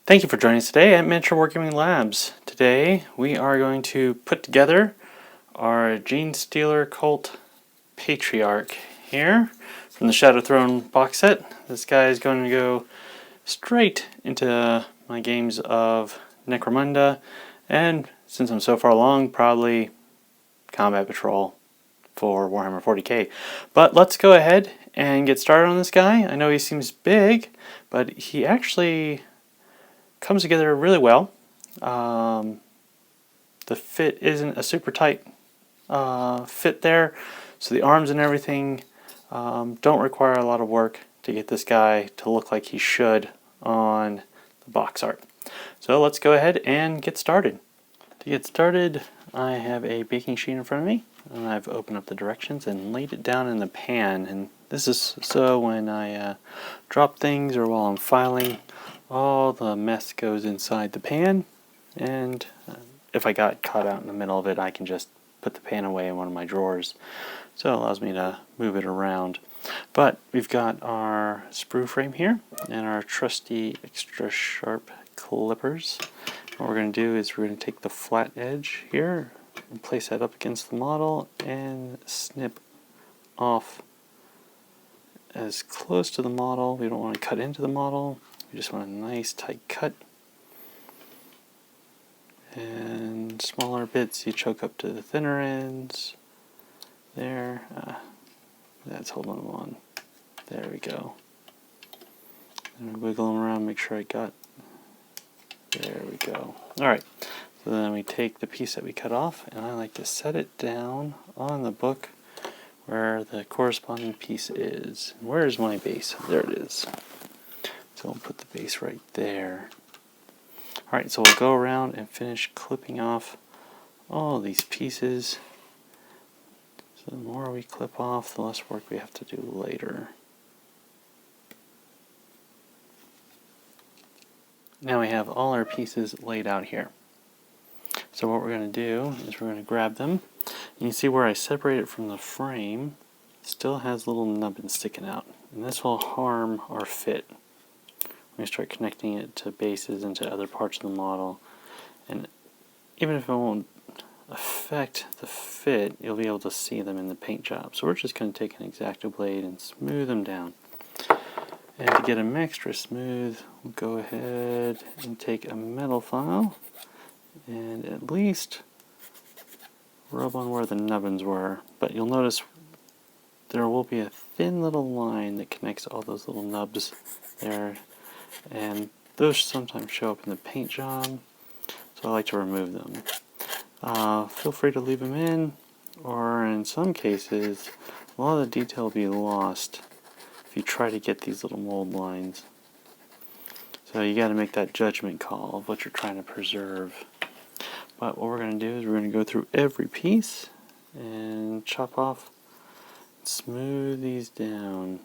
Thank you for joining us today at Miniature Wargaming Labs. Today we are going to put together our Gene Stealer Cult Patriarch here from the Shadow Throne box set. This guy is going to go straight into my games of Necromunda, and since I'm so far along, probably Combat Patrol for Warhammer 40k. But let's go ahead and get started on this guy. I know he seems big, but he actually comes together really well. The fit isn't a super tight fit there, so the arms and everything don't require a lot of work to get this guy to look like he should on the box art. So let's go ahead and get started. To get started, I have a baking sheet in front of me, and I've opened up the directions and laid it down in the pan. And this is so when I drop things or while I'm filing, all the mess goes inside the pan, and if I got caught out in the middle of it, I can just put the pan away in one of my drawers. So it allows me to move it around. But we've got our sprue frame here and our trusty extra sharp clippers. What we're going to do is we're going to take the flat edge here and place that up against the model and snip off as close to the model. We don't want to cut into the model. We just want a nice tight cut. And smaller bits you choke up to the thinner ends. There. That's holding on. There we go. And wiggle them around, make sure I got. There we go. Alright. So then we take the piece that we cut off, and I like to set it down on the book where the corresponding piece is. Where's my base? There it is. So we'll put the base right there. Alright, so we'll go around and finish clipping off all these pieces. So the more we clip off, the less work we have to do later. Now we have all our pieces laid out here. So what we're going to do is we're going to grab them. You can see where I separate it from the frame, it still has little nubbins sticking out. And this will harm our fit. We start connecting it to bases and to other parts of the model, and even if it won't affect the fit, you'll be able to see them in the paint job. So we're just going to take an X-Acto blade and smooth them down. And to get them extra smooth, we'll go ahead and take a metal file and at least rub on where the nubbins were. But you'll notice there will be a thin little line that connects all those little nubs there. And those sometimes show up in the paint job, so I like to remove them. Feel free to leave them in, or in some cases, a lot of the detail will be lost if you try to get these little mold lines. So you got to make that judgment call of what you're trying to preserve. But what we're going to do is we're going to go through every piece and chop off, smooth these down.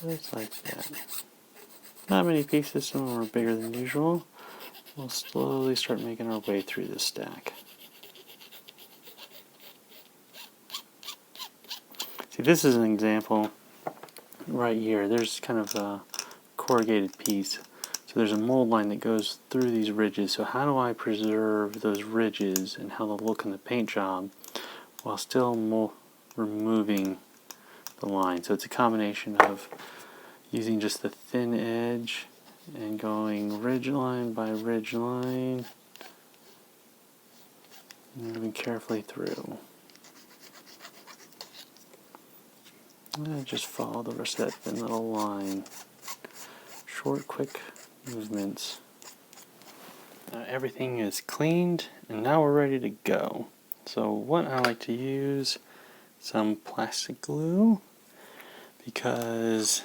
Just like that. Not many pieces, some of them are bigger than usual. We'll slowly start making our way through this stack. See, this is an example right here. There's kind of a corrugated piece. So there's a mold line that goes through these ridges. So how do I preserve those ridges and how they'll look in the paint job while still removing the line? So it's a combination of using just the thin edge and going ridge line by ridge line, moving carefully through. And just follow the rest of that thin little line. Short, quick movements. Everything is cleaned, and now we're ready to go. So what I like to use, some plastic glue, because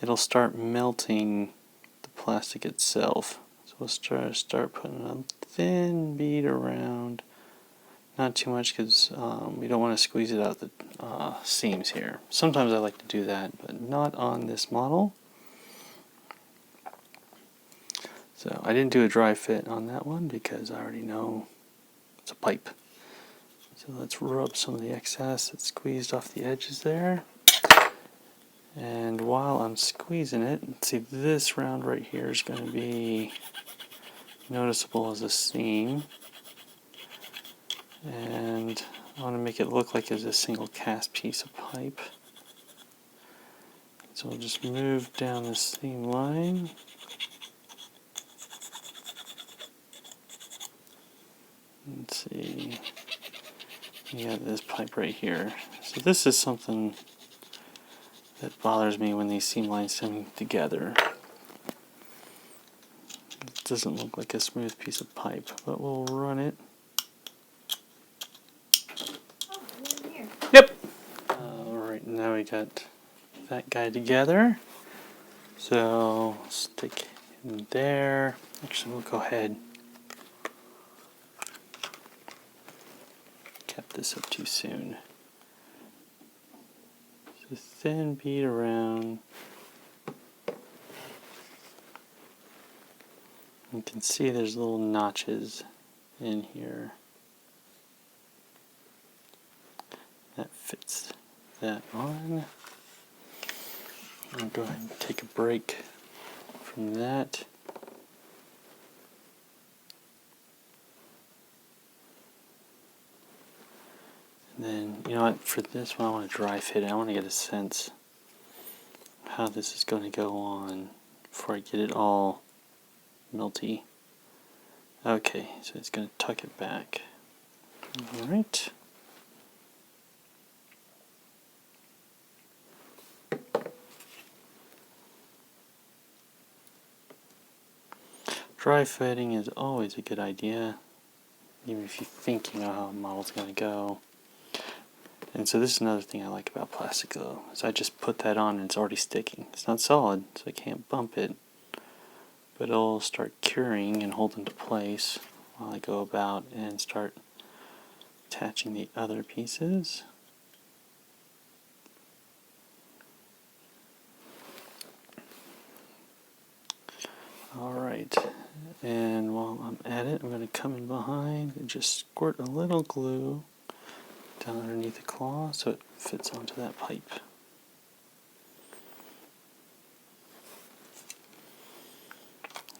it'll start melting the plastic itself. So we'll start putting a thin bead around, not too much because we don't want to squeeze it out the seams here. Sometimes I like to do that, but not on this model. So I didn't do a dry fit on that one because I already know it's a pipe. So let's rub some of the excess that's squeezed off the edges there. And while I'm squeezing it, see, this round right here is going to be noticeable as a seam. And I want to make it look like it's a single cast piece of pipe. So we'll just move down the seam line. Let's see. You got this pipe right here. So this is something that bothers me when these seam lines come together. It doesn't look like a smooth piece of pipe, but we'll run it. Yep! Alright, now we got that guy together. So stick in there. Actually, we'll go ahead. Kept this up too soon. So thin bead around. You can see there's little notches in here. That fits that on. I'll go ahead and take a break from that. And then, you know what, for this one I want to dry fit it. I want to get a sense of how this is going to go on before I get it all melty. Okay, so it's going to tuck it back. Alright. Dry fitting is always a good idea, even if you think you know how a model's going to go. And so this is another thing I like about plastic though, is I just put that on and it's already sticking. It's not solid, so I can't bump it, but it'll start curing and hold into place while I go about and start attaching the other pieces. Alright, and while I'm at it, I'm going to come in behind and just squirt a little glue down underneath the claw so it fits onto that pipe.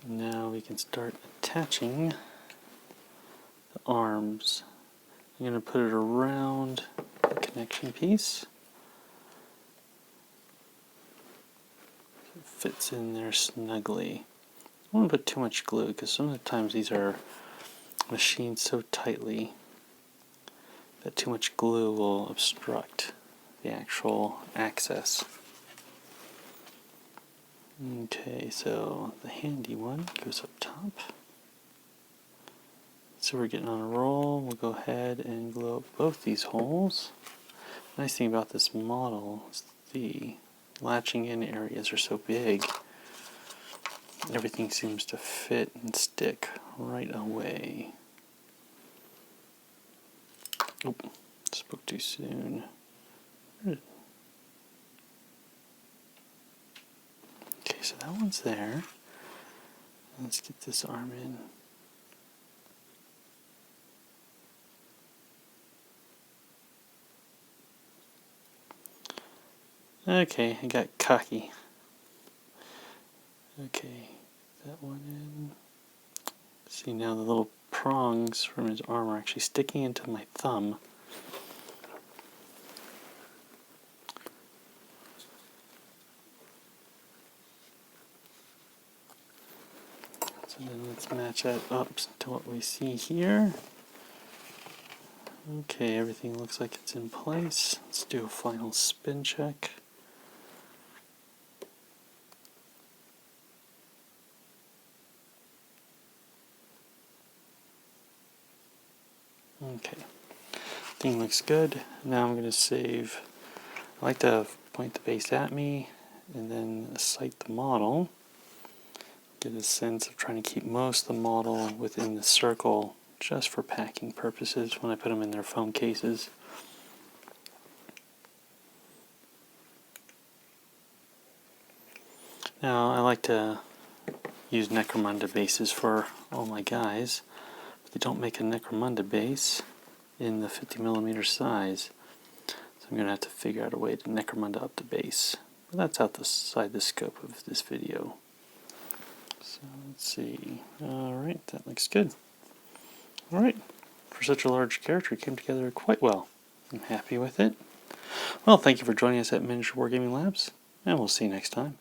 Now we can start attaching the arms. I'm going to put it around the connection piece. So it fits in there snugly. I don't want to put too much glue because sometimes these are machined so tightly that too much glue will obstruct the actual access. Okay, so the handy one goes up top. So we're getting on a roll. We'll go ahead and glue up both these holes. Nice thing about this model is the latching in areas are so big. Everything seems to fit and stick right away. Oop, spoke too soon. Okay, so that one's there. Let's get this arm in. Okay, I got cocky. Okay, that one in. See, now the little prongs from his arm are actually sticking into my thumb. So then let's match that up to what we see here. Okay, everything looks like it's in place. Let's do a final spin check. Okay, thing looks good. Now I'm going to save. I like to point the base at me and then sight the model. Get a sense of trying to keep most of the model within the circle just for packing purposes when I put them in their foam cases. Now I like to use Necromunda bases for all my guys. But they don't make a Necromunda base in the 50mm size. So I'm going to have to figure out a way to Necromunda up the base. But that's outside the scope of this video. So let's see. Alright, that looks good. Alright, for such a large character, it came together quite well. I'm happy with it. Well, thank you for joining us at Miniature Wargaming Labs, and we'll see you next time.